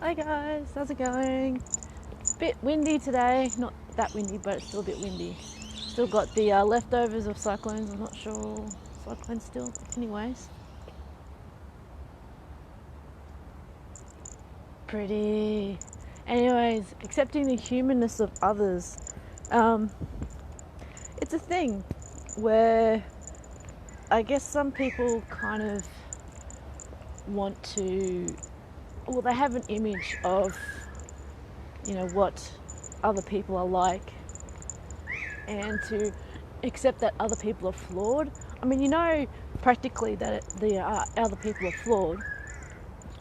Hi guys, how's it going? Bit windy today, not that windy, but it's still a bit windy. Still got the leftovers of cyclones. I'm not sure cyclones still. Anyways, pretty. Anyways, accepting the humanness of others. It's a thing where I guess some people kind of want to, well, they have an image of, what other people are like, and to accept that other people are flawed. I mean, practically that other people are flawed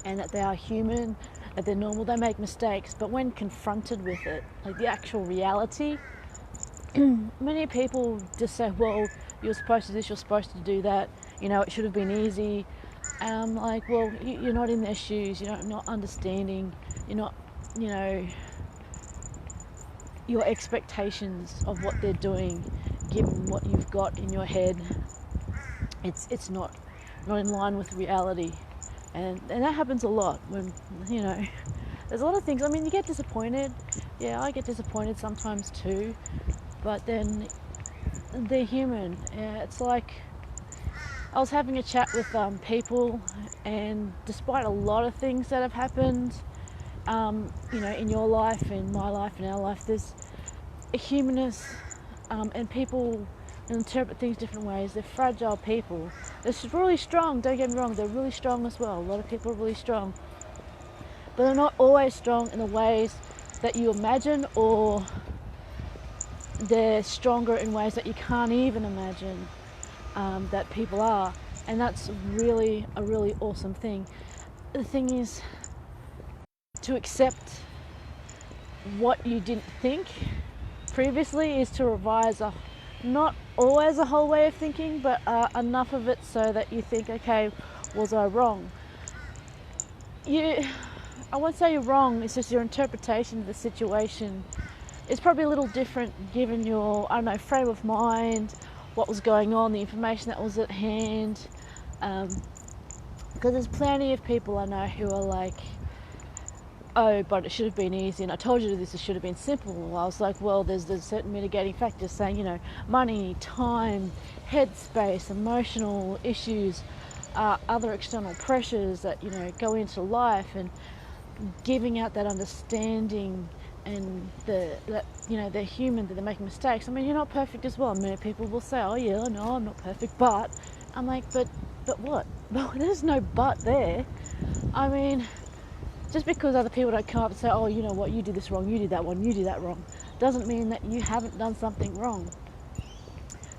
and that they are human, that they're normal, they make mistakes, but when confronted with it, like the actual reality, many people just say, well, you're supposed to do this, you're supposed to do that, it should have been easy. And I'm like, well, you're not in their shoes, you're not understanding, you're not, your expectations of what they're doing, given what you've got in your head, it's not in line with reality. And that happens a lot when, there's a lot of things. I mean, you get disappointed. Yeah, I get disappointed sometimes too. But then they're human. Yeah, it's like I was having a chat with people, and despite a lot of things that have happened, in your life, in my life, in our life, there's a humanness, and people interpret things different ways. They're fragile people. They're really strong, don't get me wrong, they're really strong as well. A lot of people are really strong. But they're not always strong in the ways that you imagine, or they're stronger in ways that you can't even imagine that people are. And that's really a really awesome thing. The thing is to accept what you didn't think previously is to revise not always a whole way of thinking, but enough of it so that you think, okay, was I wrong? I won't say you're wrong, it's just your interpretation of the situation is probably a little different given your, frame of mind, what was going on, the information that was at hand. Because there's plenty of people I know who are like, oh, but it should have been easy, and I told you this, it should have been simple. Well, I was like, well, there's certain mitigating factors saying, money, time, headspace, emotional issues, other external pressures that, go into life, and giving out that understanding, and that they're human, that they're making mistakes. I mean, you're not perfect as well. Many people will say, oh yeah, no, I'm not perfect, but I'm like, but what? There's no but there. I mean, just because other people don't come up and say, oh, you know what, you did this wrong, you did that one, you did that wrong, doesn't mean that you haven't done something wrong.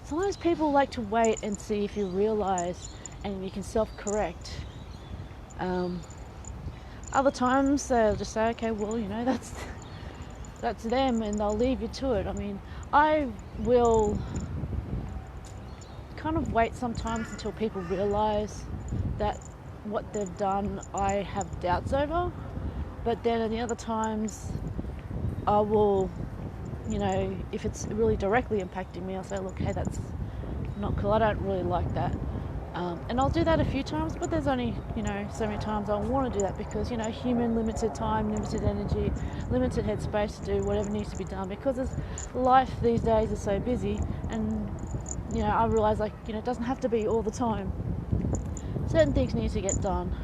Sometimes people like to wait and see if you realise and you can self-correct. Other times they'll just say, okay, well, that's them, and they'll leave you to it. I mean, I will kind of wait sometimes until people realise that what they've done I have doubts over, but then at the other times I will, if it's really directly impacting me, I'll say, look, hey, that's not cool, I don't really like that, and I'll do that a few times, but there's only so many times I want to do that, because human, limited time, limited energy, limited headspace to do whatever needs to be done, because life these days is so busy, and I realise it doesn't have to be all the time. Certain things need to get done.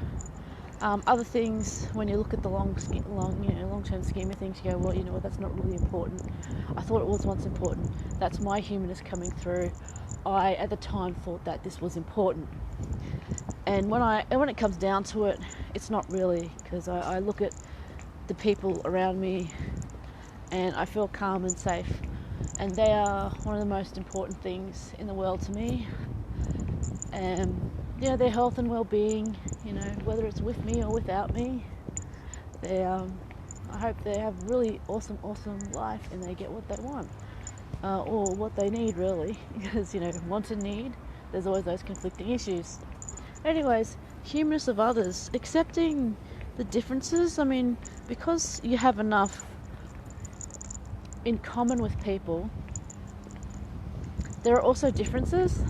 Other things, when you look at the long-term scheme of things, you go, well, that's not really important. I thought it was once important. That's my humanness coming through. I, at the time, thought that this was important. And when it comes down to it, it's not really, because I look at the people around me and I feel calm and safe. And they are one of the most important things in the world to me. Their health and well-being, whether it's with me or without me, I hope they have really awesome life, and they get what they want, or what they need, really, because want and need, there's always those conflicting issues. Anyways, humanness of others, accepting the differences. I mean, because you have enough in common with people, there are also differences.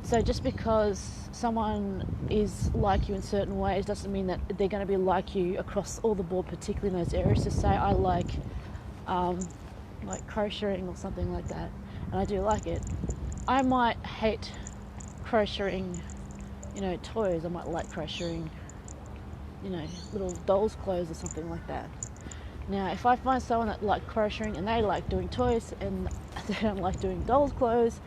So just because someone is like you in certain ways doesn't mean that they're going to be like you across all the board, particularly in those areas. To say I like crocheting or something like that, and I do like it, I might hate crocheting, toys. I might like crocheting, little dolls' clothes or something like that. Now, if I find someone that like crocheting and they like doing toys and they don't like doing dolls' clothes,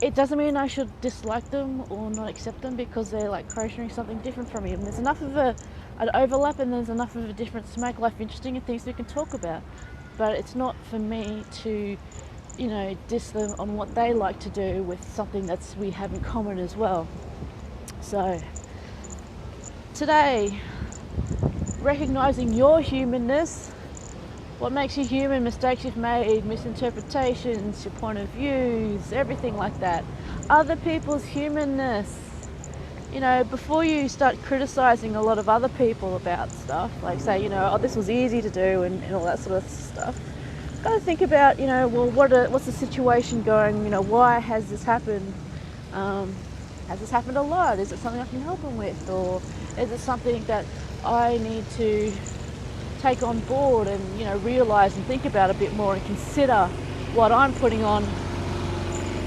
it doesn't mean I should dislike them or not accept them because they're like crocheting something different from me. And there's enough of an overlap and there's enough of a difference to make life interesting and things we can talk about. But it's not for me to, diss them on what they like to do with something that's we have in common as well. So today, recognizing your humanness, what makes you human, mistakes you've made, misinterpretations, your point of views, everything like that. Other people's humanness. Before you start criticizing a lot of other people about stuff, like say, this was easy to do and all that sort of stuff, got to think about, what's the situation going, why has this happened? Has this happened a lot? Is it something I can help them with? Or is it something that I need to take on board and realize and think about a bit more and consider what I'm putting on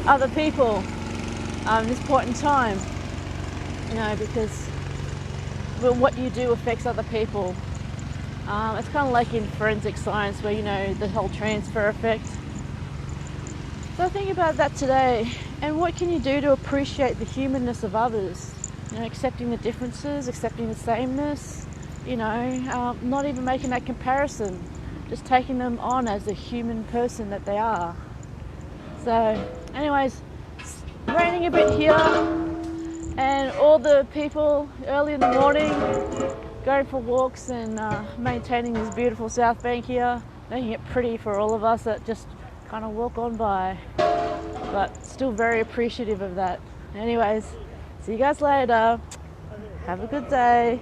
other people at this point in time, because what you do affects other people. It's kind of like in forensic science where the whole transfer effect. So think about that today, and what can you do to appreciate the humanness of others? Accepting the differences, accepting the sameness, not even making that comparison, just taking them on as a human person that they are. So anyways, it's raining a bit here, and all the people early in the morning going for walks and maintaining this beautiful South Bank here, making it pretty for all of us that just kind of walk on by, but still very appreciative of that. Anyways, see you guys later. Have a good day.